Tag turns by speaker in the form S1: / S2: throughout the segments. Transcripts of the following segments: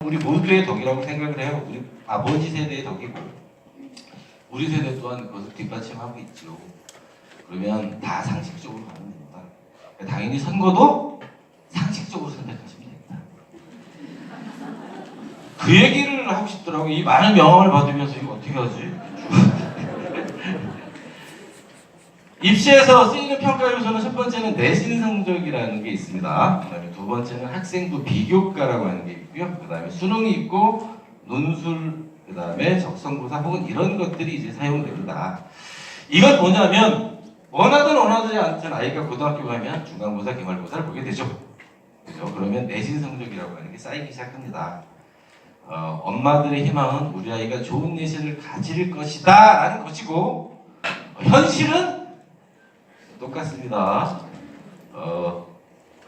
S1: 우리 모두의 덕이라고 생각을 해요. 우리 아버지 세대의 덕이고 우리 세대 또한 그것을 뒷받침하고 있죠. 그러면 다 상식적으로 가면 됩니다. 당연히 선거도 상식적으로 선택하시면 됩니다. 그 얘기를 하고 싶더라고요. 이 많은 명함을 받으면서 이거 어떻게 하지? 입시에서 쓰이는 평가 요소는 첫 번째는 내신 성적이라는 게 있습니다. 그 다음에 두 번째는 학생부 비교과라고 하는 게 있고요. 그 다음에 수능이 있고 논술, 그 다음에 적성고사 혹은 이런 것들이 이제 사용됩니다. 이건 뭐냐면 원하지 않든 아이가 고등학교 가면 중간고사, 기말고사를 보게 되죠. 그죠? 그러면 내신 성적이라고 하는 게 쌓이기 시작합니다. 엄마들의 희망은 우리 아이가 좋은 내신을 가질 것이다 라는 것이고 현실은 똑같습니다.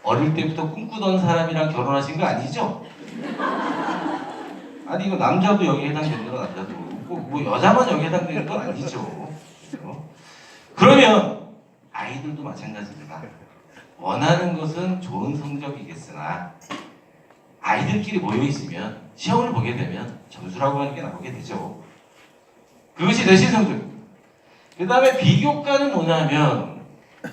S1: 어릴 때부터 꿈꾸던 사람이랑 결혼하신 거 아니죠? 아니 이거 남자도 여기에 해당되는 건 남자도 뭐 여자만 여기에 해당되는 건 아니죠. 그러면 아이들도 마찬가지입니다. 원하는 것은 좋은 성적이겠으나 아이들끼리 모여있으면 시험을 보게 되면 점수라고 하는 게 나오게 되죠. 그것이 내신 성적입니다. 그 다음에 비교과는 뭐냐면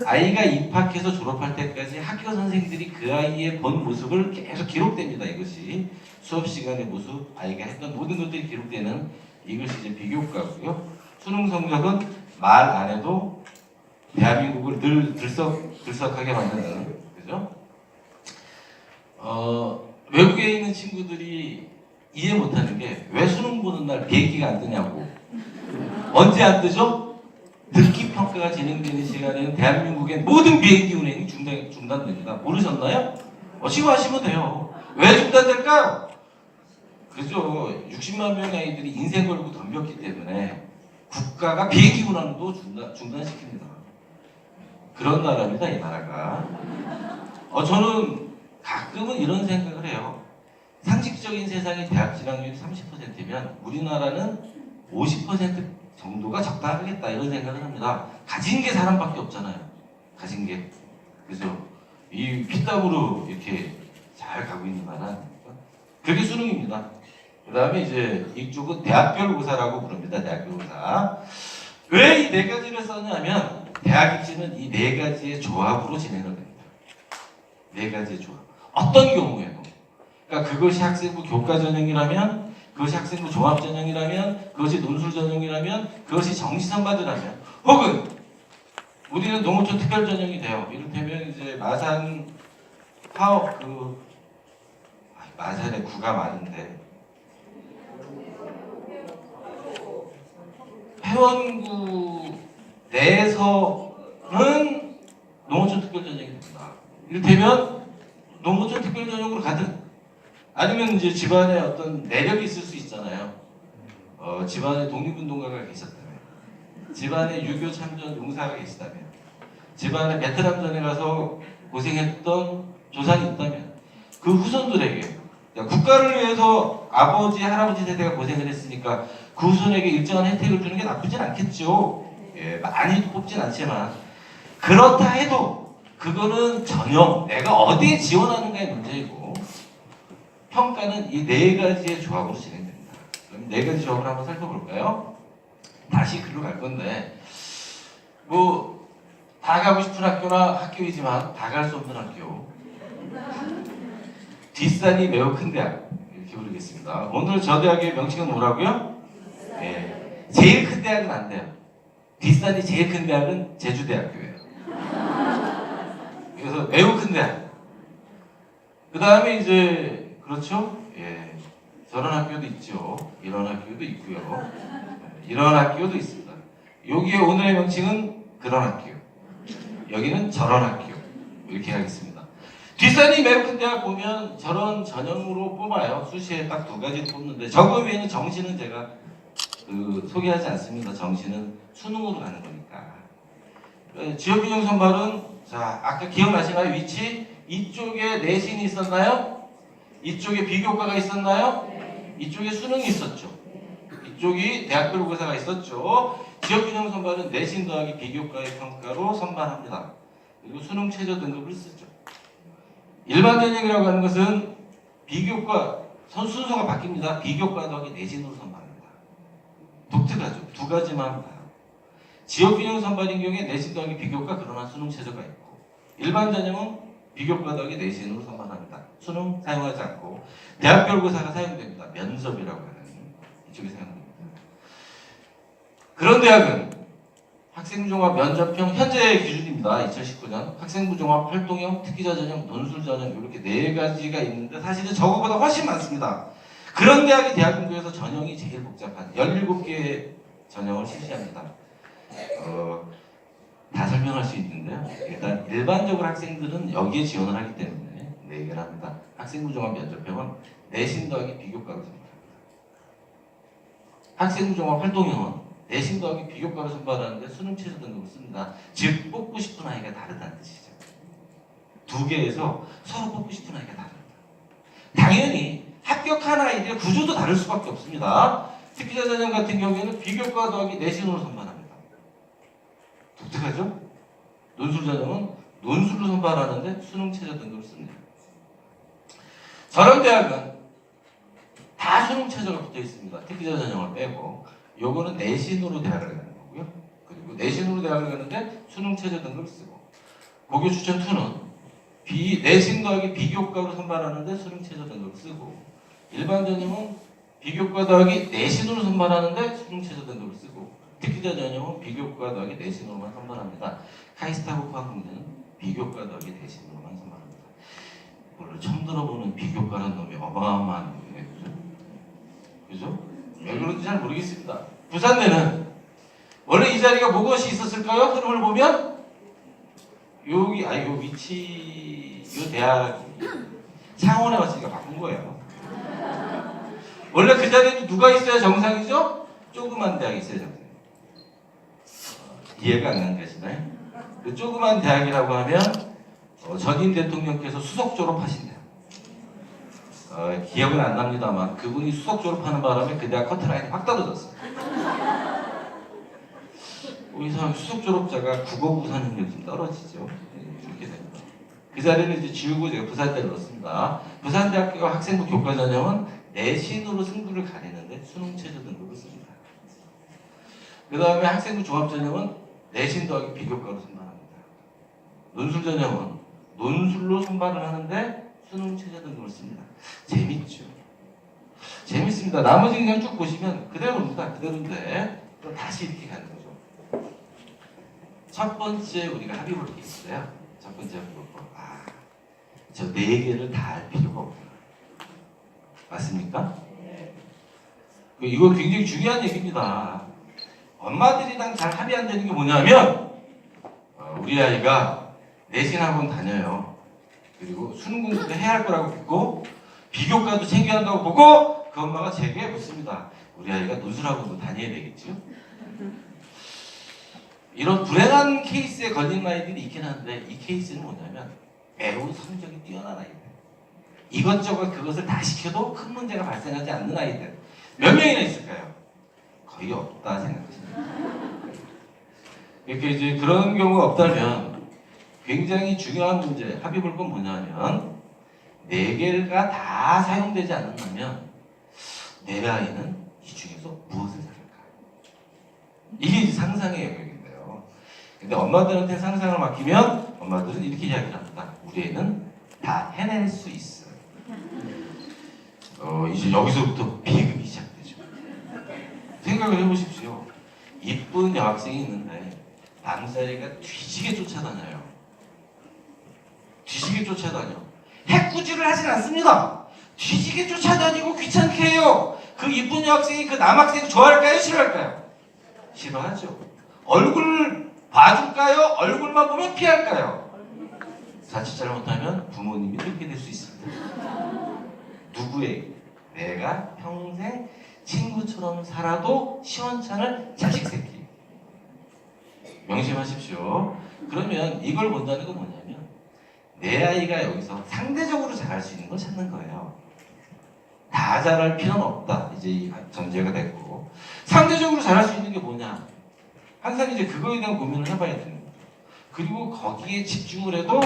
S1: 아이가 입학해서 졸업할 때까지 학교 선생님들이 그 아이의 본 모습을 계속 기록됩니다. 이것이 수업 시간의 모습, 아이가 했던 모든 것들이 기록되는 이것이 이제 비교과고요. 수능 성적은 말 안 해도 대한민국을 늘 들썩하게 만드는, 그죠? 외국에 있는 친구들이 이해 못하는 게 왜 수능 보는 날 비행기가 안 뜨냐고. 언제 안 뜨죠? 듣기 평가가 진행되는 시간에는 대한민국의 모든 비행기 운행이 중단됩니다. 모르셨나요? 지금 아시면 돼요. 왜 중단될까요? 그죠? 60만 명의 아이들이 인생 걸고 덤볐기 때문에 국가가 비행기 운항도 중단시킵니다. 그런 나라입니다, 이 나라가. 저는 가끔은 이런 생각을 해요. 상식적인 세상의 대학 진학률이 30%면 우리나라는 50% 정도가 적당하겠다 이런 생각을 합니다. 가진 게 사람밖에 없잖아요. 가진 게. 그죠? 이 피땀으로 이렇게 잘 가고 있는 나라. 그게 수능입니다. 그 다음에 이제 이쪽은 대학별 고사라고 부릅니다. 대학별 고사. 왜 이 네 가지를 썼냐면 대학 입시는 이 네 가지의 조합으로 진행을 됩니다. 네 가지의 조합. 어떤 경우에도. 그러니까 그것이 학생부 교과 전형이라면, 그것이 학생부 종합 전형이라면, 그것이 논술 전형이라면, 그것이 정시 선발이라면, 혹은 우리는 농어촌 특별 전형이 돼요. 이를테면 이제 마산 파업 마산에 구가 많은데 회원구 내에서는 농어촌 특별 전형이 됩니다. 이를테면 농어촌 특별 전형으로 가든 아니면 이제 집안에 어떤 내력이 있을 수 있잖아요. 집안에 독립운동가가 계셨다면, 집안에 유교 참전 용사가 계시다면, 집안에 베트남전에 가서 고생했던 조상이 있다면 그 후손들에게 국가를 위해서 아버지, 할아버지 세대가 고생을 했으니까 그 후손에게 일정한 혜택을 주는 게 나쁘진 않겠죠. 예, 많이 뽑진 않지만 그렇다 해도 그거는 전형, 내가 어디에 지원하는가의 문제이고 평가는 이 네 가지의 조합으로 진행됩니다. 그럼 네 가지 조합을 한번 살펴볼까요? 다시 글로 갈 건데 다 가고 싶은 학교이지만 다 갈 수 없는 학교. 뒷산이 매우 큰 대학 이렇게 부르겠습니다. 오늘 저 대학의 명칭은 뭐라고요? 네. 제일 큰 대학은 안 돼요. 뒷산이 제일 큰 대학은 제주대학교예요. 그래서 매우 큰 대학. 그 다음에 이제 그렇죠? 예. 저런 학교도 있죠. 이런 학교도 있고요. 이런 학교도 있습니다. 여기에 오늘의 명칭은 그런 학교. 여기는 저런 학교. 이렇게 하겠습니다. 뒷산이 매우 큰 대학 보면 저런 전형으로 뽑아요. 수시에 딱 두 가지 뽑는데 저거 외에는 정시는 제가 소개하지 않습니다. 정시는 수능으로 가는 거니까. 지역균형 선발은 자 아까 기억나시나요? 위치? 이쪽에 내신이 있었나요? 이쪽에 비교과가 있었나요? 이쪽에 수능이 있었죠. 이쪽이 대학별 고사가 있었죠. 지역균형 선발은 내신 더하기 비교과의 평가로 선발합니다. 그리고 수능 최저 등급을 쓰죠. 일반 전형이라고 하는 것은 비교과 순서가 바뀝니다. 비교과 더하기 내신으로 선발합니다. 독특하죠. 두 가지만 봐요. 지역균형 선발인 경우에 내신 더하기 비교과 그러나 수능 최저가 있고, 일반 전형은 비교과 더하기 내신으로 선발합니다. 수능 사용하지 않고 대학별고사가 사용됩니다. 면접이라고 하는 이쪽이 사용됩니다. 그런 대학은 학생부종합 면접형 현재 기준입니다. 2019년 학생부종합 활동형 특기자 전형 논술 전형 이렇게 네 가지가 있는데 사실은 저거보다 훨씬 많습니다. 그런 대학이 대학인구에서 전형이 제일 복잡한 17개의 전형을 실시합니다. 다 설명할 수 있는데요. 일단 일반적으로 학생들은 여기에 지원을 하기 때문에 네 개를 합니다. 학생부종합 면접형은 내신 더하기 비교과로 선발합니다. 학생부종합 활동형은 내신 더하기 비교과로 선발하는데 수능 최저 등급을 씁니다. 즉 뽑고 싶은 아이가 다르다는 뜻이죠. 두 개에서 서로 뽑고 싶은 아이가 다릅니다. 당연히 합격한 아이들의 구조도 다를 수밖에 없습니다. 특기자 전형 같은 경우에는 비교과 더하기 내신으로 선발합니다. 독특하죠? 논술 전형은 논술로 선발하는데 수능 최저 등급을 씁니다. 저런 대학은 다 수능 최저가 붙어 있습니다. 특기자 전형을 빼고 요거는 내신으로 대학을 가는 거고요. 그리고 내신으로 대학을 가는데 수능 최저 등급을 쓰고, 고교 추천 2는 내신 더하기 비교과로 선발하는데 수능 최저 등급을 쓰고, 일반 전형은 비교과 더하기 내신으로 선발하는데 수능 최저 등급을 쓰고, 특기자 전형은 비교과 더하기 내신으로만 선발합니다. 카이스트 포항공대는 비교과 더하기 내신으로만 선발합니다. 물론 처음 들어보는 비교과라는 놈이 어마어마한 놈이네, 그죠? 왜 그런지 잘 모르겠습니다. 부산대는 원래 이 자리가 무엇이 있었을까요? 흐름을 보면 여기 요 위치 요 대학이 창원에 왔으니까 바꾼 거예요. 원래 그 자리에 누가 있어야 정상이죠? 조그만 대학이 있어야 정상. 이해가 안 가시나요? 그 조그만 대학이라고 하면 전임 대통령께서 수석 졸업하신대요. 기억은 안 납니다만 그분이 수석 졸업하는 바람에 그 대학 커트라인이 확 떨어졌어요. 이 사람 수석 졸업자가 국어부사 능력이 좀 떨어지죠. 이렇게 됩니다. 그 자리를 이제 지우고 제가 부산대를 넣었습니다. 부산대학교가 학생부 교과 전형은 내신으로 승부를 가리는데 수능 최저 등급을 씁니다. 그 다음에 학생부 종합 전형은 내신 더하기 비교과로 선발합니다. 논술 전형은 논술로 선발을 하는데 수능 최저 등급을 씁니다. 재밌죠? 재밌습니다. 나머지 그냥 쭉 보시면 그대로입니다. 그대로인데 그럼 다시 이렇게 가는 거죠. 첫 번째 우리가 합의 볼 게 있어요. 첫 번째 합의 볼 거. 저 네 개를 다 할 필요가 없구나. 맞습니까? 이거 굉장히 중요한 얘기입니다. 엄마들이랑 잘 합의 안 되는 게 뭐냐면 우리 아이가 내신 학원 다녀요. 그리고 수능 공부도 해야 할 거라고 믿고 비교과도 챙겨야 한다고 보고 그 엄마가 제게 묻습니다. 우리 아이가 논술학원도 다녀야 되겠죠? 이런 불행한 케이스에 걸린 아이들이 있긴 한데 이 케이스는 뭐냐면 매우 성적이 뛰어난 아이들, 이것저것 그것을 다 시켜도 큰 문제가 발생하지 않는 아이들 몇 명이나 있을까요? 거의 없다 생각하십니다. 이렇게 이제 그런 경우가 없다면 굉장히 중요한 문제, 합의 볼 건 뭐냐면 네 개가 다 사용되지 않는다면 내 아이는 이 중에서 무엇을 잘할까? 이게 이제 상상의 영역인데요. 근데 엄마들한테 상상을 맡기면 엄마들은 이렇게 이야기를 합니다. 우리 애는 다 해낼 수 있어요. 이제 여기서부터 비극이 시작되죠. 생각을 해보십시오. 이쁜 여학생이 있는데 남자애가 뒤지게 쫓아다녀요. 뒤지게 쫓아다녀. 해꾸지를 하진 않습니다. 뒤지게 쫓아다니고 귀찮게 해요. 그 이쁜 여학생이 그 남학생 좋아할까요? 싫어할까요? 싫어하죠. 얼굴 봐줄까요? 얼굴만 보면 피할까요? 자칫 잘못하면 부모님이 이렇게 될 수 있습니다. 누구에게? 내가 평생 친구처럼 살아도 시원찮을 자식 새끼. 명심하십시오. 그러면 이걸 본다는 건 뭐냐면 내 아이가 여기서 상대적으로 잘할 수 있는 걸 찾는 거예요. 다 잘할 필요는 없다. 이제 이 전제가 됐고 상대적으로 잘할 수 있는 게 뭐냐? 항상 이제 그거에 대한 고민을 해봐야 되는 거죠. 그리고 거기에 집중을 해도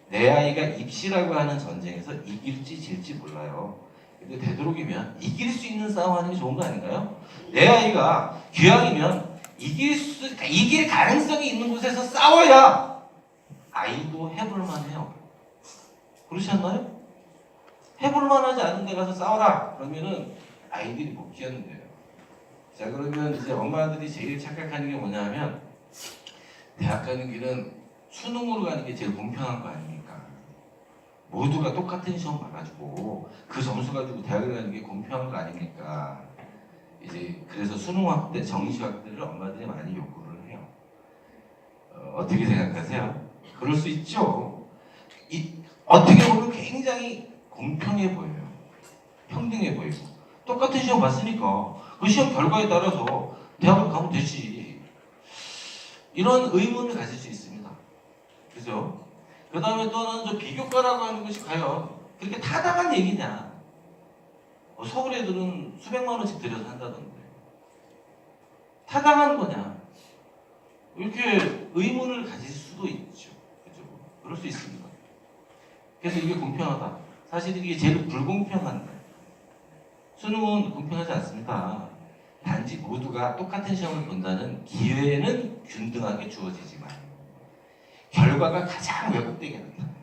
S1: 내 아이가 입시라고 하는 전쟁에서 이길지 질지 몰라요. 근데 되도록이면 이길 수 있는 싸움 하는 게 좋은 거 아닌가요? 내 아이가 기왕이면 이길 가능성이 있는 곳에서 싸워야 아이도 해볼만 해요. 그렇지 않나요? 해볼만 하지 않은 데 가서 싸워라. 그러면은 아이들이 못 키웠는데요. 자, 그러면 이제 엄마들이 제일 착각하는 게 뭐냐면 대학 가는 길은 수능으로 가는 게 제일 공평한 거 아닙니까? 모두가 똑같은 시험 봐가지고 그 점수 가지고 대학을 가는 게 공평한 거 아닙니까? 이제 그래서 수능학대, 정시학대를 엄마들이 많이 요구를 해요. 어떻게 생각하세요? 그럴 수 있죠. 어떻게 보면 굉장히 공평해 보여요. 평등해 보이고 똑같은 시험 봤으니까 그 시험 결과에 따라서 대학을 가면 되지. 이런 의문을 가질 수 있습니다. 그죠? 그 다음에 또는 저 비교과라고 하는 것이 과연 그렇게 타당한 얘기냐. 서울 애들은 수백만 원씩 들여서 한다던데. 타당한 거냐. 이렇게 의문을 가질 수도 있죠. 그죠? 그럴 수 있습니다. 그래서 이게 공평하다. 사실 이게 제일 불공평한 거예요. 수능은 공평하지 않습니다. 단지 모두가 똑같은 시험을 본다는 기회는 균등하게 주어지지만 결과가 가장 왜곡되게 나타나요.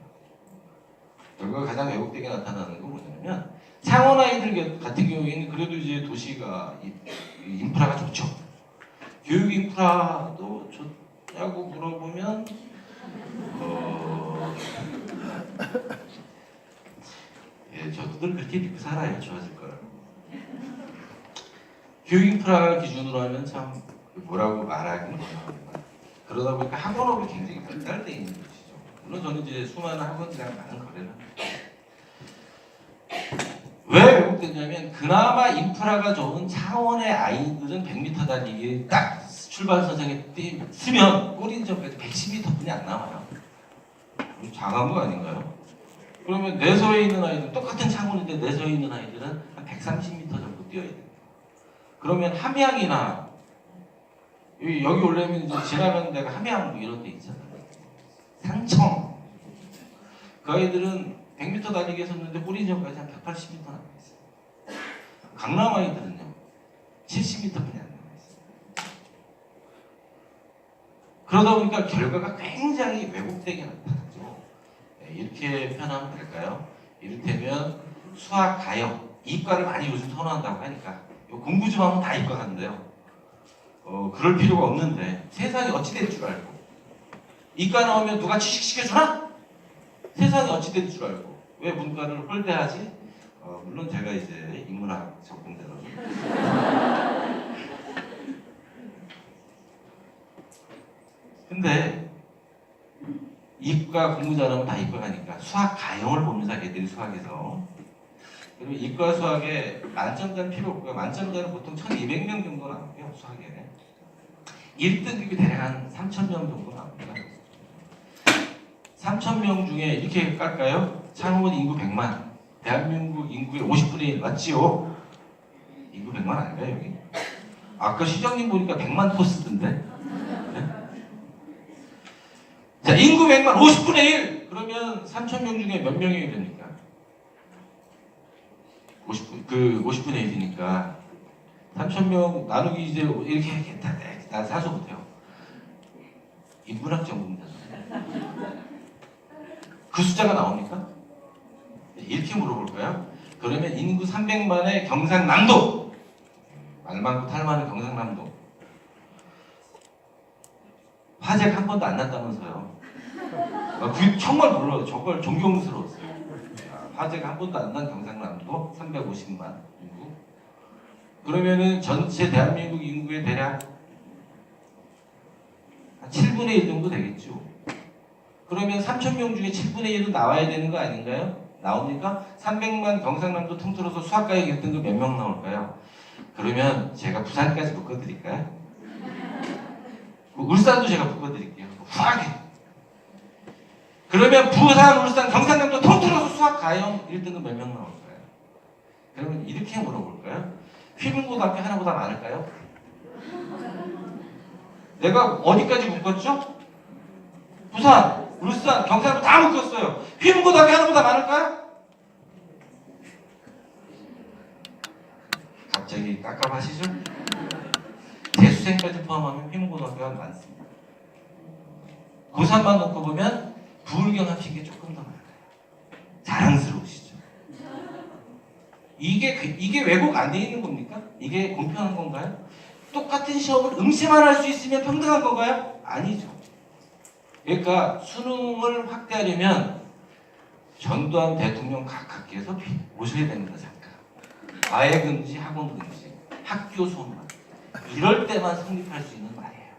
S1: 결과가 가장 왜곡되게 나타나는 건 뭐냐면 창원 아이들 같은 경우에는 그래도 이제 도시가 인프라가 좋죠. 교육 인프라도 좋냐고 물어보면 예, 저도 그렇게 믿고 살아요. 좋아질 거라고. 교육 인프라 기준으로 하면 참 뭐라고 말하기는 어려워요. 그러다 보니까 학원업이 굉장히 발달되어 있는 것이죠. 물론 저는 이제 수많은 학원들이랑 많은 거래를 합니다. 왜 왜곡되냐면 그나마 인프라가 좋은 창원의 아이들은 100m 달리기 딱 출발선상에 쓰면 꼬린점까지 110m뿐이 안 나와요. 작은 거 아닌가요? 그러면 내서에 있는 아이들은 똑같은 창원인데 내서에 있는 아이들은 한 130m 정도 뛰어야 돼요. 그러면 함양이나 여기 오려면 이제 지나가는 데가 함양 뭐 이런 데 있잖아요. 상청. 그 아이들은 100m 달리기 했었는데 꼬리점까지 한 180m 남아 있어요. 강남 아이들은요 70m뿐이 안 남아 있어요. 그러다 보니까 결과가 굉장히 왜곡되게 나타나죠. 네, 이렇게 표현하면 될까요? 이를테면 수학, 가형, 이과를 많이 요즘 선호한다고 하니까 공부 좀 하면 다 이과 간대요. 그럴 필요가 없는데 세상이 어찌 될 줄 알고 이과 나오면 누가 취직시켜주나? 세상이 어찌 될 줄 알고 왜 문과를 홀대하지? 물론 제가 이제 인문학 전공자로 근데 이과 공부 잘하면 다 이과 가니까 수학 가형을 보면서 애들이 수학에서 그리고 이과 수학에 만점자는 필요 없고요. 만점자는 보통 1200명 정도 나오고요. 수학에 1등급이 대략 한 3000명 정도 나옵니다. 3000명 중에 이렇게 깔까요? 창원 인구 100만 대한민국 인구의 50분의 1 맞지요? 인구 100만 아닌가요 여기? 아까 시장님 보니까 100만 토스던데. 네? 자, 인구 100만 50분의 1 그러면 3000명 중에 몇 명이 됩니까? 50분의 1이니까 3000명 나누기 이제 이렇게 다 사서 못해요. 인문학 전공자. 그 숫자가 나옵니까? 이렇게 물어볼까요? 그러면 인구 300만의 경상남도 말 많고 탈 많은 경상남도 화재가 한 번도 안 났다면서요. 그게 정말 놀라워요. 정말 존경스러웠어요. 화재가 한 번도 안 난 경상남도 350만 인구. 그러면은 전체 대한민국 인구의 대략 한 7분의 1 정도 되겠죠. 그러면 3,000명 중에 7분의 1은 나와야 되는 거 아닌가요? 나옵니까? 300만 경상남도 통틀어서 수학과에 1등급 몇 명 나올까요? 그러면 제가 부산까지 묶어드릴까요? 울산도 제가 묶어드릴게요. 후하게. 그러면 부산, 울산, 경상남도 통틀어서 수학 가형 1등급 몇 명 나올까요? 그러면 이렇게 물어볼까요? 휘문고등학교 하나보다 많을까요? 내가 어디까지 묶었죠? 부산, 울산, 경상도 다 묶었어요. 휘문고등학교 하나보다 많을까요? 갑자기 깝깝하시죠? 재수생까지 포함하면 휘문고등학교가 많습니다. 고3만 놓고 보면 부울경 합식이 조금 더 많아요. 자랑스러우시죠? 이게 왜곡 안 돼 있는 겁니까? 이게 공평한 건가요? 똑같은 시험을 응시만 할 수 있으면 평등한 건가요? 아니죠. 그러니까 수능을 확대하려면 전두환 대통령 각하께서 오셔야 됩니다. 잠깐. 아예 금지, 학원 금지, 학교 소만 이럴 때만 성립할 수 있는 말이에요.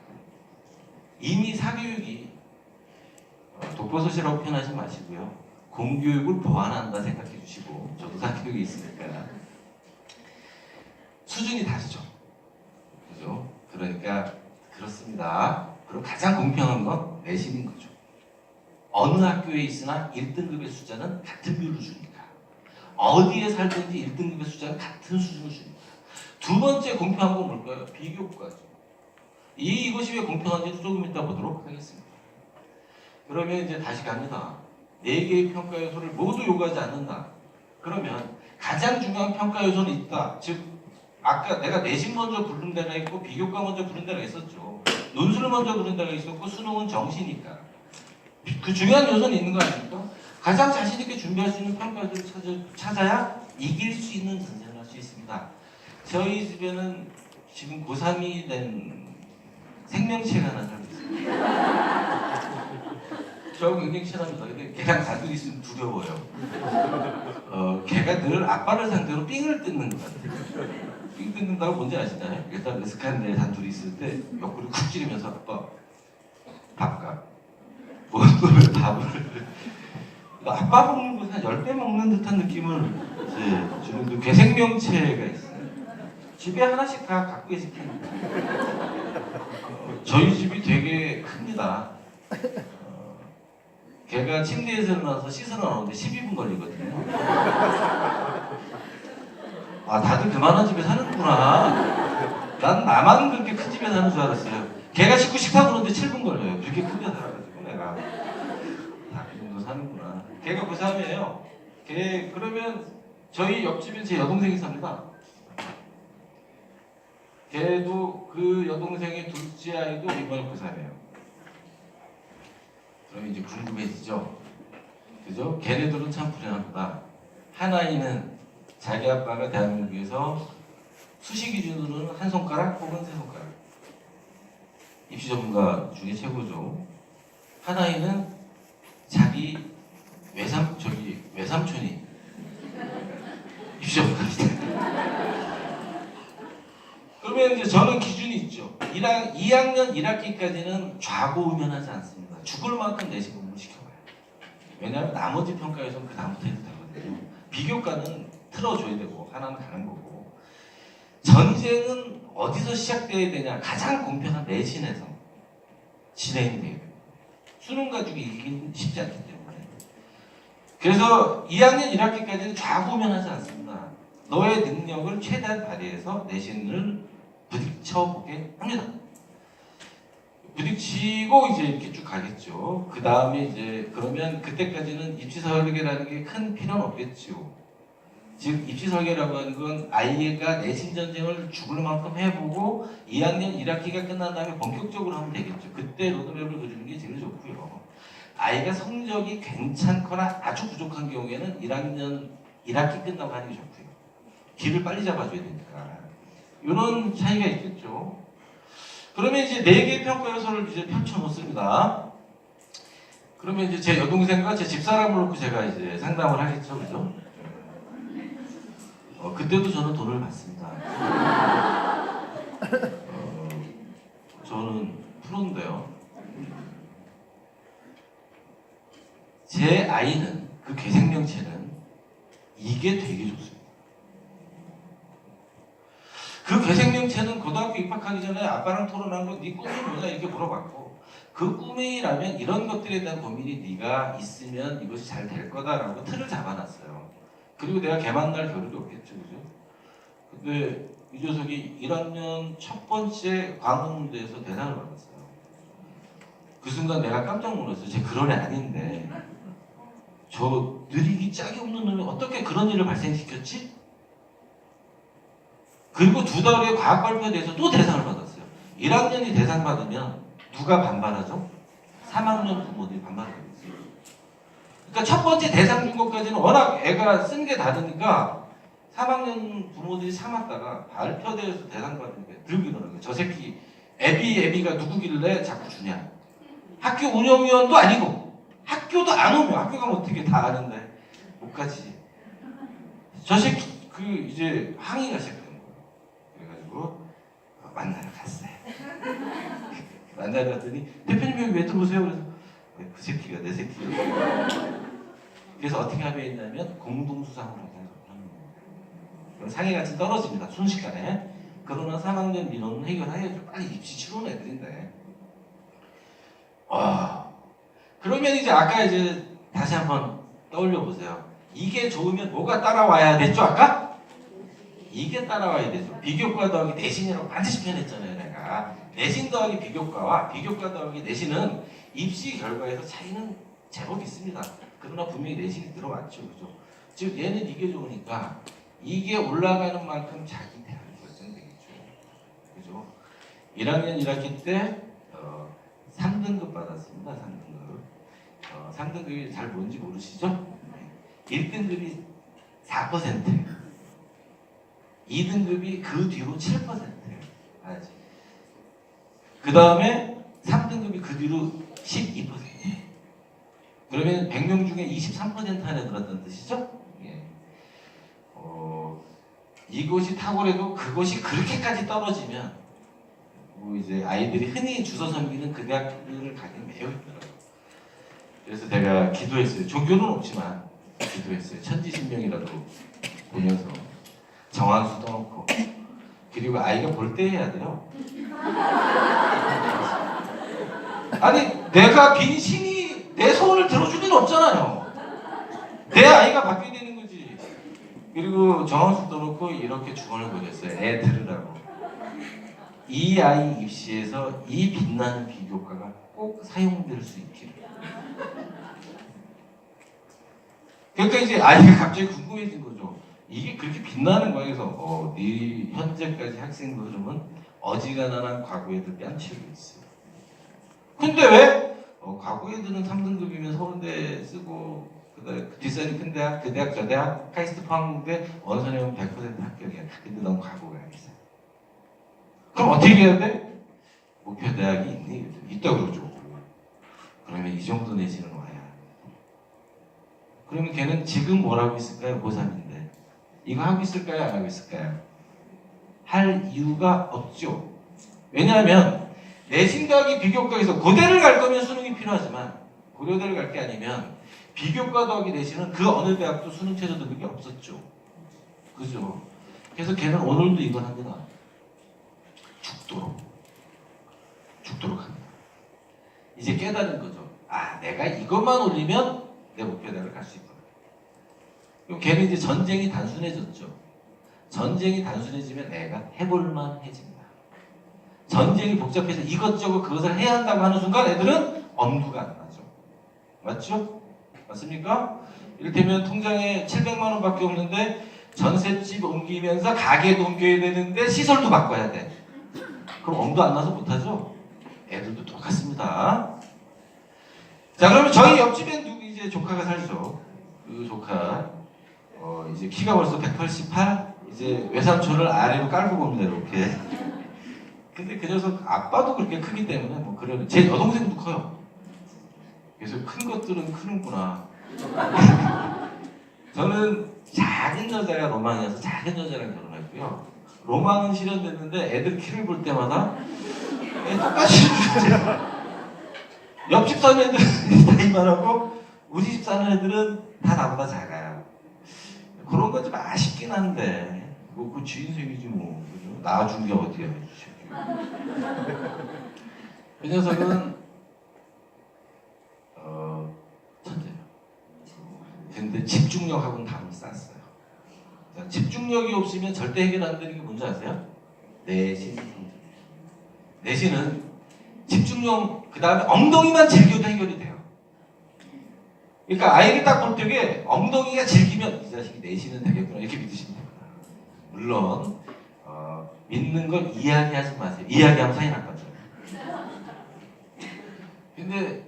S1: 이미 사교육이 독버섯이라고 표현하지 마시고요. 공교육을 보완한다 생각해 주시고, 저도 사교육이 있으니까 수준이 다르죠. 그죠? 그러니까 그렇습니다. 그럼 가장 공평한 건 내신인 거죠. 어느 학교에 있으나 1등급의 숫자는 같은 비율로 주니까. 어디에 살든지 1등급의 숫자는 같은 수준을 주니까. 두 번째 공평한 건 뭘까요? 비교과죠. 이것이 왜 공평한지도 조금 이따 보도록 하겠습니다. 그러면 이제 다시 갑니다. 4개의 평가 요소를 모두 요구하지 않는다. 그러면 가장 중요한 평가 요소는 있다. 즉 아까 내가 내신 먼저 부른 데가 있고 비교과 먼저 부른 데가 있었죠. 논술을 먼저 부른 데가 있었고 수능은 정시니까. 그 중요한 요소는 있는 거 아닙니까? 가장 자신 있게 준비할 수 있는 평가 요소를 찾아야 이길 수 있는 전쟁을 할 수 있습니다. 저희 집에는 지금 고3이 된 생명체가 하나 살고 있습니다. 저하고 굉장히 친합니다. 근데 걔랑 단둘이 있으면 두려워요. 걔가 늘 아빠를 상대로 삥을 뜯는 것 같아요. 삥 뜯는다고 뭔지 아시나요? 일단 스칸데 단둘이 있을 때 옆구리 쿡 찌르면서 아빠 밥값 왜 밥을 아빠 먹는 것은 한 10배 먹는 듯한 느낌을 주는 괴생명체가 있어요. 집에 하나씩 다 갖고 계실 테니까. 저희 집이 되게 큽니다. 걔가 침대에서 일어나서 씻으러 나오는데 12분 걸리거든요. 아, 다들 그만한 집에 사는구나. 난 나만 그렇게 큰 집에 사는 줄 알았어요. 걔가 씻고 식탁 오는데 7분 걸려요. 그렇게 큰 데 살아가지고 내가. 아, 그 정도 사는구나. 걔가 고3이에요. 걔, 그러면 저희 옆집에 제 여동생이 삽니다. 걔도 그 여동생의 둘째 아이도 이번에 고3이에요. 그럼 이제 궁금해지죠? 그죠? 걔네들은 참 불행합니다. 한 아이는 자기 아빠가 대한민국에서 수시 기준으로는 한 손가락 혹은 세 손가락. 입시 전문가 중에 최고죠. 한 아이는 자기 외삼촌이 입시 전문가입니다. 그러면 이제 저는 기준이 있죠. 2학년 1학기까지는 좌고우면하지 않습니다. 죽을 만큼 내신 공부를 시켜봐요. 왜냐하면 나머지 평가에서는 그 다음부터 해도 되거든요. 비교과는 틀어줘야 되고 하나는 가는 거고. 전쟁은 어디서 시작돼야 되냐? 가장 공평한 내신에서 진행이 돼야 돼요. 수능 가지고 이기긴 쉽지 않기 때문에. 그래서 2학년 1학기까지는 좌고우면하지 않습니다. 너의 능력을 최대한 발휘해서 내신을 부딪혀보게 합니다. 부딪히고 이제 이렇게 쭉 가겠죠. 그 다음에 이제 그러면 그때까지는 입시 설계라는 게 큰 필요는 없겠죠. 즉 입시 설계라고 하는 건 아이가 내신 전쟁을 죽을 만큼 해보고 2학년 1학기가 끝난 다음에 본격적으로 하면 되겠죠. 그때 로드맵을 그리는 게 제일 좋고요. 아이가 성적이 괜찮거나 아주 부족한 경우에는 1학년 1학기 끝나고 하는 게 좋고요. 길을 빨리 잡아줘야 되니까. 이런 차이가 있겠죠. 그러면 이제 4개의 평가 요소를 이제 펼쳐놓습니다. 그러면 이제 제 여동생과 제 집사람을 놓고 제가 이제 상담을 하겠죠. 그죠? 그때도 저는 돈을 받습니다. 저는 프로인데요. 제 아이는, 그 괴생명체는 이게 되게 좋습니다. 그 괴생명체는 고등학교 입학하기 전에 아빠랑 토론한 거 네 꿈이 뭐냐 이렇게 물어봤고, 그 꿈이라면 이런 것들에 대한 고민이 네가 있으면 이것이 잘 될 거다라고 틀을 잡아놨어요. 그리고 내가 걔 만날 겨를이 없겠죠, 그죠? 근데 이 녀석이 1학년 첫 번째 과목 문제에서 대상을 받았어요. 그 순간 내가 깜짝 놀랐어요. 쟤 그런 애 아닌데 저 느리기 짝이 없는 놈이 어떻게 그런 일을 발생시켰지? 그리고 2달 후에 과학 발표에 대해서 또 대상을 받았어요. 1학년이 대상 받으면 누가 반발하죠? 3학년 부모들이 반발하게 됐어요. 그러니까 첫 번째 대상 준 것까지는 워낙 애가 쓴 게 다르니까 3학년 부모들이 참았다가 발표대에서 대상 받으니까 들고 일어나는 거예요. 저 새끼 애비가 누구길래 자꾸 주냐. 학교 운영위원도 아니고 학교도 안 오면 학교 가면 어떻게 다 아는데 못 가지. 저 새끼 이제 항의가 시작된 거예요. 그래가지고 만나러 갔어요. 만나러 갔더니 대표님 여기 왜 들어오세요? 그래서 그 새끼가 내 새끼야. 그래서 어떻게 하면 있냐면 공동수상을 하는 거예요. 상해같이 떨어집니다. 순식간에. 그러나 3학년 민원은 해결해야죠. 빨리 입시 치러온 애들인데. 그러면 이제 아까 이제 다시 한번 떠올려 보세요. 이게 좋으면 뭐가 따라와야 됐죠? 아까? 이게 따라와야 되죠. 비교과 더하기 내신이라고 반드시 표현했잖아요. 내가 내신 더하기 비교과와 비교과 더하기 내신은 입시 결과에서 차이는 제법 있습니다. 그러나 분명히 내신이 들어왔죠. 그죠? 즉 얘는 이게 좋으니까 이게 올라가는 만큼 자기 대학이 결정되겠죠. 그죠? 1학년 1학기 때 3등급 받았습니다. 3등급. 3등급이 잘 뭔지 모르시죠? 1등급이 4%, 2등급이 그 뒤로 7%예요. 알지? 그 다음에 3등급이 그 뒤로 12%. 그러면 100명 중에 23% 안에 들었다는 뜻이죠? 예. 이것이 탁월해도 그것이 그렇게까지 떨어지면 뭐 이제 아이들이 흔히 주워 섬기는 그 대학들을 가기 매우 힘들어요. 그래서 내가 기도했어요. 종교는 없지만 기도했어요. 천지신명이라도 보면서 정한수 떠놓고 그리고 아이가 볼 때 해야 돼요. 아니 내가 빈 신이 내 소원을 들어줄 리는 없잖아요. 내 아이가 바뀌게 되는 거지. 그리고 정한수 떠놓고 이렇게 주문을 보냈어요. 애 들으라고. 이 아이 입시에서 이 빛나는 비교과가 꼭 사용될 수 있기를. 그러니까 이제 아이가 갑자기 궁금해진 거죠. 이게 그렇게 빛나는 거야. 그래서 네 현재까지 학생부 흐름은 어지간한 과거 애들 뺨치고 있어. 근데 왜? 과거 애들은 3등급이면 서울대 쓰고 그다음에 뒷산이 큰 대학, 그 대학, 저 대학, 카이스트 포항대 어느 선생님은 100% 합격이야. 근데 넌 과거가 있어. 그럼 어떻게 해야 돼? 목표 대학이 있니? 있다 그러죠. 그러면 이 정도 내지는 와야. 그러면 걔는 지금 뭘 하고 있을까요? 고3인데. 이거 하고 있을까요? 안 하고 있을까요? 할 이유가 없죠. 왜냐하면 내신 더하기 비교과에서 고대를 갈 거면 수능이 필요하지만 고려대를 갈 게 아니면 비교과 더하기 내신은 그 어느 대학도 수능 최저 등급이 없었죠. 그죠? 그래서 걔는 오늘도 이걸 합니다. 죽도록 합니다. 이제 깨달은 거죠. 내가 이것만 올리면 내 목표대로 갈 수 있구나. 그럼 걔는 이제 전쟁이 단순해졌죠. 전쟁이 단순해지면 애가 해볼만 해집니다. 전쟁이 복잡해서 이것저것 그것을 해야 한다고 하는 순간 애들은 엄두가 안 나죠. 맞죠? 맞습니까? 이를테면 통장에 700만 원밖에 없는데 전셋집 옮기면서 가게도 옮겨야 되는데 시설도 바꿔야 돼. 그럼 엄두 안 나서 못하죠? 애들도 똑같습니다. 자, 그러면 저희 옆집엔 이제 조카가 살죠. 그 조카 이제 키가 벌써 188. 이제 외삼촌을 아래로 깔고 봅니다. 이렇게. 근데 그 녀석 아빠도 그렇게 크기 때문에 뭐 그래요. 제 여동생도 커요. 그래서 큰 것들은 크는구나. 저는 작은 여자가 로망이어서 작은 여자랑 결혼했고요. 로망은 실현됐는데 애들 키를 볼 때마다 똑같이 옆집 사는 애들은 다 이만하고 우리 집 사는 애들은 다 나보다 작아요. 그런 건 좀 아쉽긴 한데 그 주인생이지 뭐. 그죠? 낳아준 게 어디야. 그 녀석은 천재예요. 근데 집중력하고는 담을 쌌어요. 자, 집중력이 없으면 절대 해결 안 되는 게 뭔지 아세요? 내신. 내신은 집중력 그 다음에 엉덩이만 즐겨도 해결이 돼요. 그러니까 아이를 딱 볼 적에 엉덩이가 즐기면 이 자식이 내신은 되겠구나 이렇게 믿으시면 됩니다. 물론 믿는 걸 이야기하지 마세요. 이야기하면 사이 났거든요. 근데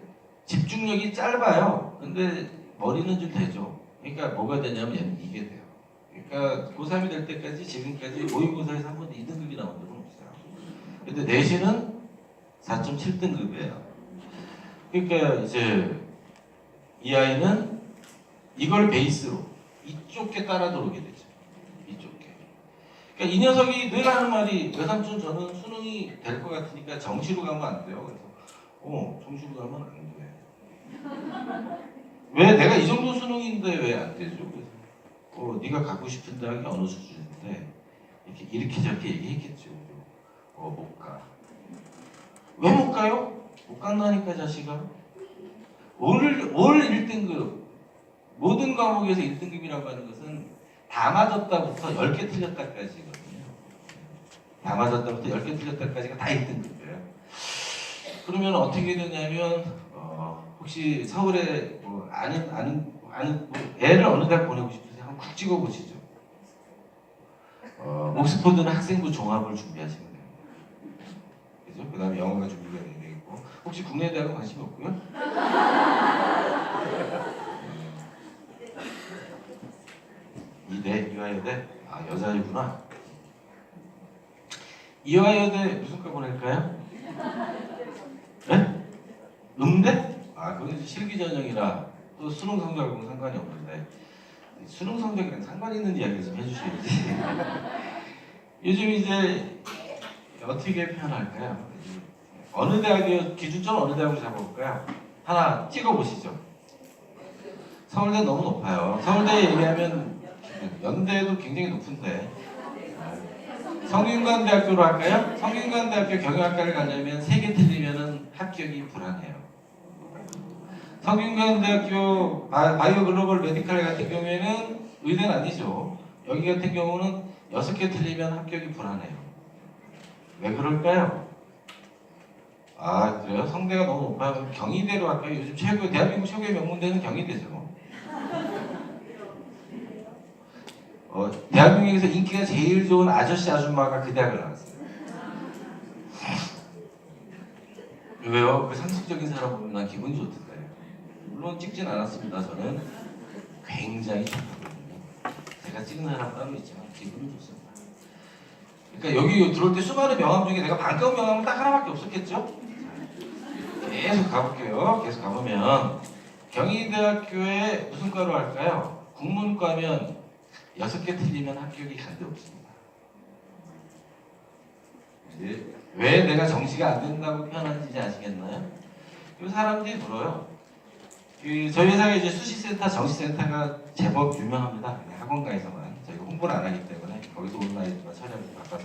S1: 집중력이 짧아요. 근데 머리는 좀 되죠. 그러니까 뭐가 되냐면 얘는 이게 돼요. 그러니까 고3이 될 때까지 지금까지 모의고사에서 한 번도 2등급이 나온 적은 없어요. 근데 내신은 4.7등급이에요. 그러니까 이제 이 아이는 이걸 베이스로 이쪽에 따라 들어오게 되죠. 이쪽에. 그러니까 이 녀석이 늘 하는 말이 외삼촌 저는 수능이 될 것 같으니까 정시로 가면 안 돼요. 그래서 정시로 가면 안 돼. 왜 내가 이 정도 수능인데 왜 안 되죠? 그래서 네가 가고 싶은 대학이 어느 수준인데 이렇게 저렇게 얘기했겠죠. 못 가. 왜 못 가요? 못 간다니까 자식아. 올 1등급 모든 과목에서 1등급이라고 하는 것은 다 맞았다부터 10개 틀렸다까지거든요. 다 맞았다부터 10개 틀렸다까지가 다 1등급이에요. 그러면 어떻게 되냐면 혹시 서울에 아는 애를 어느 대학 보내고 싶으세요? 한번 쿡 찍어보시죠. 옥스퍼드는 학생부 종합을 준비하시면 됩니다. 그죠? 그 다음에 영어가 준비가 되겠고 혹시 국내 대학은 관심이 없고요? 이대, 이화여대? 아 여자이구나. 이화여대 무슨 과 보낼까요? 네? 음대? 아 그건 이제 실기전형이라 또 수능 성적하고는 상관이 없는데 수능 성적이랑 상관 있는 이야기 좀 해주셔야지. 요즘 이제 어떻게 표현할까요? 어느 대학이 기준점 어느 대학으로 잡아볼까요? 하나 찍어보시죠. 서울대 너무 높아요. 서울대 얘기하면 연대도 굉장히 높은데 성균관대학교로 할까요? 성균관대학교 경영학과를 가려면 3개 틀리면 합격이 불안해요. 성균관대학교 바이오 글로벌 메디칼 같은 경우에는 의대는 아니죠. 여기 같은 경우는 6개 틀리면 합격이 불안해요. 왜 그럴까요? 아 그래요? 성대가 너무 높아요. 경희대로 할까요? 요즘 대한민국 최고의 명문대는 경희대죠. 대한민국에서 인기가 제일 좋은 아저씨 아줌마가 그 대학을 나왔어요. 왜요? 그 상식적인 사람 보면 난 기분이 좋던데. 물론 찍진 않았습니다. 저는 굉장히 좋거든요. 제가 찍은 사람 따로 있지만 기분이 좋습니다. 그러니까 여기 들어올 때 수많은 명함 중에 내가 반가운 명함은 딱 하나밖에 없었겠죠? 계속 가볼게요. 계속 가보면 경희대학교에 무슨 과로 할까요? 국문과면 6개 틀리면 합격이 간데 없습니다. 왜 내가 정시가 안 된다고 표현하는지 아시겠나요? 사람들이 물어요. 저희 회사에 이제 수시센터, 정시센터가 제법 유명합니다. 학원가에서만 저희가 홍보를 안 하기 때문에 거기서 온라인과 촬영을 바꿔서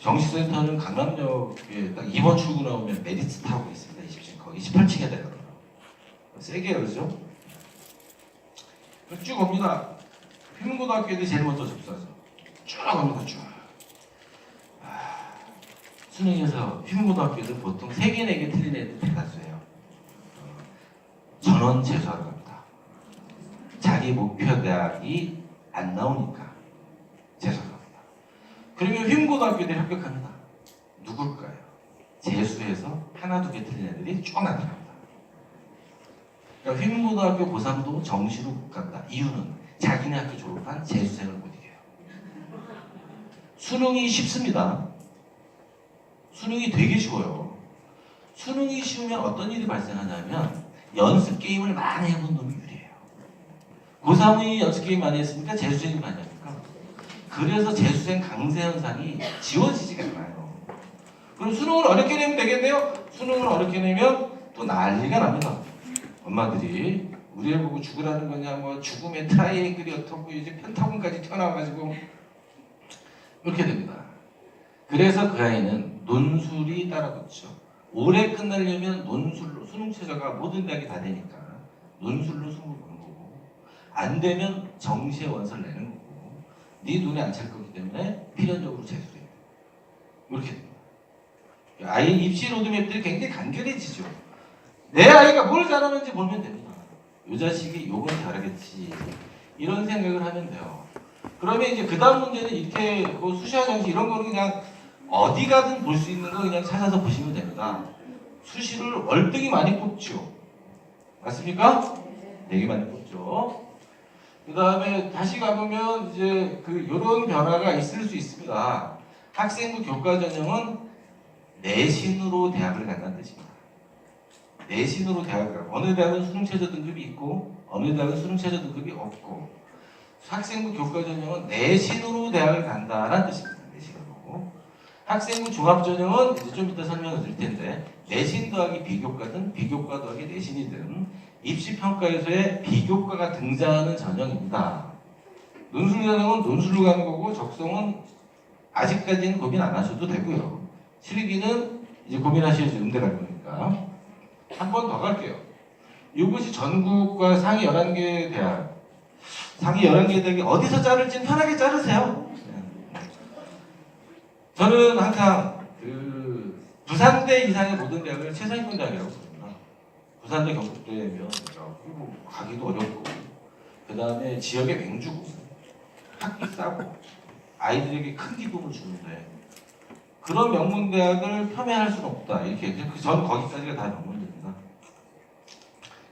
S1: 정시센터는 강남역에 딱 2번 출구 나오면 메리츠 타고 있습니다. 20층 거기 18층에 되거든요. 세게 열죠. 쭉 옵니다. 휘문고등학교 애들이 제일 먼저 접수하죠. 쭉 갑니다. 쭉. 수능에서 휘문고등학교 애들 보통 3개, 4개 틀린 애들 대다수예요. 전원 재수하러 갑니다. 자기 목표 대학이 안 나오니까 재수하러 갑니다. 그러면 휘문고등학교 애들이 합격합니다. 누굴까요? 재수해서 하나, 2개 틀린 애들이 쭉 나타납니다. 그러니까 휘문고등학교 고3도 정시로 못 간다. 이유는 자기네 학교 졸업한 재수생을 못 이겨요. 수능이 쉽습니다. 수능이 되게 쉬워요. 수능이 쉬우면 어떤 일이 발생하냐면 연습 게임을 많이 해본 놈이 유리해요. 고3이 연습 게임 많이 했으니까 재수생이 많이 하니까. 그래서 재수생 강세 현상이 지워지지가 않아요. 그럼 수능을 어렵게 내면 되겠네요? 수능을 어렵게 내면 또 난리가 납니다. 엄마들이 우리 애 보고 죽으라는 거냐, 뭐 죽음의 트라이앵글이 어떻고 이제 펜타곤까지 튀어나와가지고 이렇게 됩니다. 그래서 그 아이는 논술이 따라붙죠. 올해 끝나려면 논술로 수능 최저가 모든 대학이 다 되니까 논술로 수능을 보는 거고 안 되면 정시에 원서를 내는 거고 네 눈에 안 찰 거기 때문에 필연적으로 재수해요. 이렇게 됩니다. 아이 입시 로드맵들이 굉장히 간결해지죠. 내 아이가 뭘 잘하는지 보면 됩니다. 이 자식이 요건 잘하겠지 이런 생각을 하면 돼요. 그러면 이제 그 다음 문제는 이렇게 뭐 수시화 정시 이런 거는 그냥 어디 가든 볼 수 있는 거 그냥 찾아서 보시면 됩니다. 수시를 월등히 많이 뽑죠. 맞습니까? 되게 많이 뽑죠. 그 다음에 다시 가보면 이제 요런 변화가 있을 수 있습니다. 학생부 교과 전형은 내신으로 대학을 간다는 뜻입니다. 내신으로 대학을 가고 어느 대학은 수능 최저 등급이 있고 어느 대학은 수능 최저 등급이 없고 학생부 교과 전형은 내신으로 대학을 간다는 뜻입니다. 내신으로. 학생부 종합 전형은 이제 좀 이따 설명을 드릴 텐데 내신 더하기 비교과든 비교과 더하기 내신이든 입시 평가에서의 비교과가 등장하는 전형입니다. 논술 전형은 논술로 가는 거고 적성은 아직까지는 고민 안 하셔도 되고요. 실기는 이제 고민하셔야지 음대 갈 거니까. 한 번 더 갈게요. 이것이 전국과 상위 11개 대학. 상위 11개 대학이 어디서 자를지는 편하게 자르세요. 저는 항상 부산대 이상의 모든 대학을 최상위권 대학이라고 부릅니다. 부산대 경북대면 가기도 어렵고 그 다음에 지역에 맹주고 학비 싸고 아이들에게 큰 기쁨을 주는데 그런 명문대학을 폄훼할 수는 없다. 이렇게 전 거기까지가 다 명문대입니다.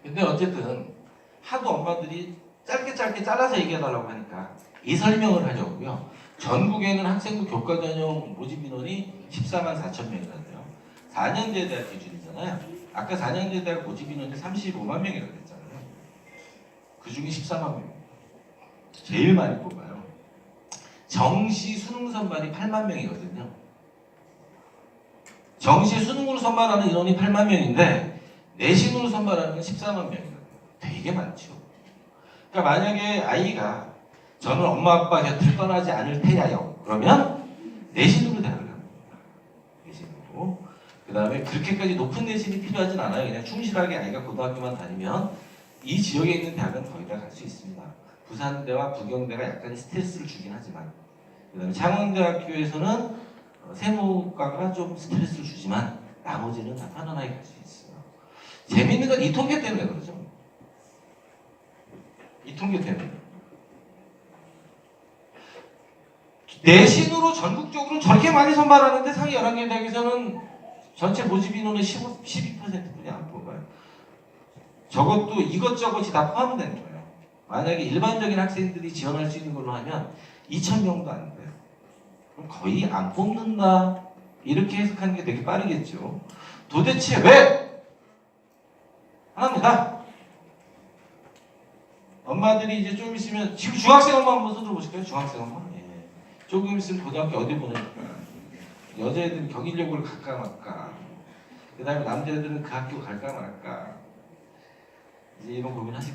S1: 근데 어쨌든 하도 엄마들이 짧게 잘라서 얘기해달라고 하니까 이 설명을 하려고요. 전국에는 학생부 교과 전형 모집 인원이 14만 4천 명이라는데요. 4년제 대학 기준이잖아요. 아까 4년제 대학 모집 인원이 35만 명이라고 했잖아요. 그 중에 14만 명. 제일 많이 뽑아요. 정시 수능 선발이 8만 명이거든요. 정시 수능으로 선발하는 인원이 8만 명인데 내신으로 선발하는 건 14만 명이거든요. 되게 많죠. 그러니까 만약에 아이가 저는 엄마 아빠 곁을 떠나지 않을 테야요. 그러면 내신으로 대학을 갑니다. 내신으로. 그 다음에 그렇게까지 높은 내신이 필요하진 않아요. 그냥 충실하게 아이가 고등학교만 다니면 이 지역에 있는 대학은 거의 다 갈 수 있습니다. 부산대와 부경대가 약간의 스트레스를 주긴 하지만 그 다음에 창원대학교에서는 세무과가 좀 스트레스를 주지만 나머지는 다 편안하게 갈 수 있어요. 재밌는 건 이 통계 때문에 그러죠. 이 통계 때문에. 내신으로 전국적으로 저렇게 많이 선발하는데 상위 11개 대학에서는 전체 모집 인원의 12%뿐이 안 뽑아요. 저것도 이것저것이 다 포함되는 거예요. 만약에 일반적인 학생들이 지원할 수 있는 걸로 하면 2,000명도 안 돼요. 그럼 거의 안 뽑는다. 이렇게 해석하는 게 되게 빠르겠죠. 도대체 왜? 하나입니다. 엄마들이 이제 좀 있으면 지금 중학생 엄마 한번 손들어 보실까요? 중학생 엄마? 예. 조금 있으면 고등학교 어디 보낼까? 여자애들은 경희여고를 갈까 말까? 그 다음에 남자애들은 그 학교 갈까 말까? 이제 이런 고민하실